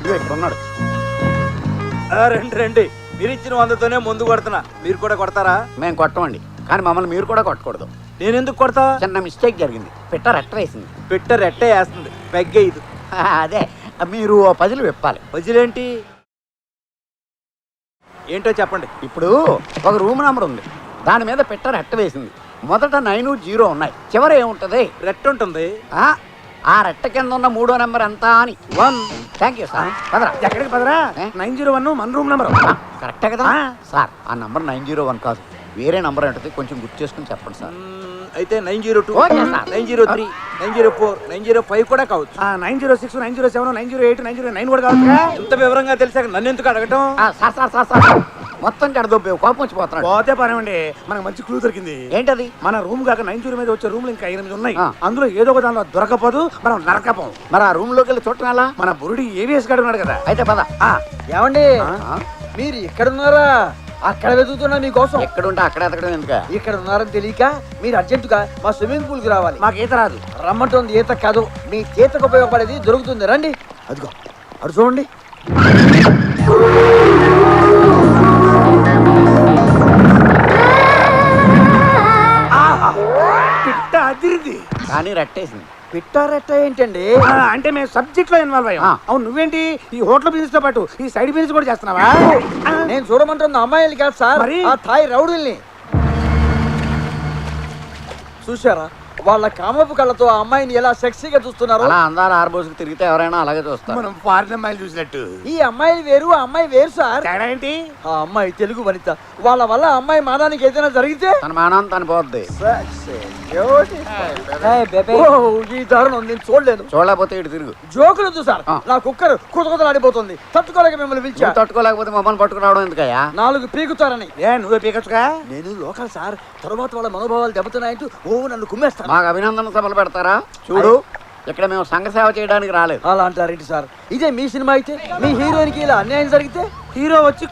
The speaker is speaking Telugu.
ఇదిగో ఇక్కడ ఉన్నాడు. రండి రండి, మీరు ఇచ్చిన 100తోనే ముందు కొడుతున్నా, మీరు కూడా కొడతారా? మేము కొట్టమండి, కానీ మమ్మల్ని మీరు కూడా కొట్టకూడదు. నేను ఎందుకు కొడతా? చిన్న మిస్టేక్ జరిగింది, పిట్ట రెట్ట వేసింది. పిట్ట రెట్టే వేస్తుంది, పెగ్గే ఇది. అదే మీరు పజిల్ విప్పాలి. పజిలేంటి? ఏంటో చెప్పండి. ఇప్పుడు ఒక రూమ్ నెంబర్ ఉంది, దాని మీద పిట్ట రెట్ట వేసింది. మొదట 9, 0 ఉన్నాయి, చివరి ఏముంటది? రెట్ట ఉంటుంది. ఆ రెట్ట కింద ఉన్న 3వ నెంబర్ ఎంత అని. 1. Thank you sir. పదరా. ఎక్కడికి పదరా? 901 మన రూమ్ నెంబర్. కరెక్టే కదా సార్? ఆ నంబర్ 901 కాదు, వేరే నంబర్ ఉంటుంది, కొంచెం గుర్తు చేసుకుని చెప్పండి సార్. అయితే 902, ఓకే సార్. 903, 904, 905 కూడా కావచ్చు. 906, 907, 908, 909 కూడా కావచ్చు. ఎంత వివరంగా తెలిసాక నన్ను ఎందుకు అడగటం? సార్ సార్ సార్ సార్ మొత్తం కడదొబ్బే, కోపం వచ్చిపోతున్నాడు. పోతే పనేమండి, మనకు మంచి క్లూ దొరికింది. ఏంటది? మన రూమ్ కాక 90 మీద వచ్చే రూమ్లు ఇంకా 8 ఉన్నాయి. ఆ. అందులో ఏదో ఒక దానిలో దొరకపోదు, మనం నరకపోం. మరి ఆ రూమ్ లోకి వెళ్ళి చూడటం. మన బురుడి ఏవిఎస్ గాడు ఉన్నాడు కదా. అయితే పద. ఏమండి, ఆ? మీరు ఇక్కడ ఉన్నారా? అక్కడ వెతుకుతున్నా మీకోసం. ఎక్కడుంటే అక్కడ ఎతకడం ఎందుక? ఇక్కడ ఉన్నారని తెలియక మీరు అర్జెంటుగా మా స్విమ్మింగ్ పూల్ కి రావాలి. మాకు ఈత రాదు. రమ్మంటుంది ఈత కాదు, మీ చేతకు ఉపయోగపడేది దొరుకుతుంది, రండి. అదిగో అటు చూడండి. పిట్ట అదిరింది, కానీ రెట్టేసింది. పిట్టారెట్ట ఏంటండి? అంటే మేము సబ్జెక్ట్ లో ఇన్వాల్వ్ అయ్యాం. అవును, నువ్వేంటి ఈ హోటల్ బిజినెస్ తో పాటు ఈ సైడ్ బిజినెస్ కూడా చేస్తున్నావా? నేను చూడమంటున్న అమ్మాయిలు కాదు సార్, మరి? ఆ థాయ్ రౌడీల్ని. చూసారా వాళ్ళ కామపు కళ్ళతో ఆ అమ్మాయిని ఎలా సెక్సీగా చూస్తున్నారు? అలా అందాల ఆర్బోసుకు తిరిగితే ఎవరైనా అలాగే చూస్తారు. మనం ఫారిన్ అమ్మాయిలు చూసినట్టు. ఈ అమ్మాయిలు వేరు, ఆ అమ్మాయి వేరు సార్. తేడా ఏంటి? ఆ అమ్మాయి తెలుగు వనిత, వాళ్ళ వల్ల ఆ అమ్మాయి మానానికి ఏదైనా జరిగితే తన మానం తను పోద్ది. ఓ, ఈ దారుణం నేను చూడలేను. చూడలేకపోతే ఇటు తిరుగు. జోకులు సార్, నా కుక్కర్ కుతకుతలాడిపోతుంది, తట్టుకోలేక మిమ్మల్ని పిలిచా. నువ్వు తట్టుకోలేకపోతే మమ్మల్ని పట్టుకురావడం ఎందుకయ్యా? 4 పీకుతారని. నువ్వే పీకచ్చుగా. నేను లోకల్ సార్, తర్వాత వాళ్ళ మనోభావాలు దెబ్బతున్నాయంటూ నన్ను కుమ్మేస్తాను. మాకు అభినందన సభలు పెడతారా? చూడు, ఇక్కడ మేము సంఘ సేవ చేయడానికి రాలేదు. అలా అంటారేంటి సార్? ఇదే మీ సినిమా అయితే మీ హీరోయిన్కి ఇలా అన్యాయం జరిగితే హీరో వచ్చి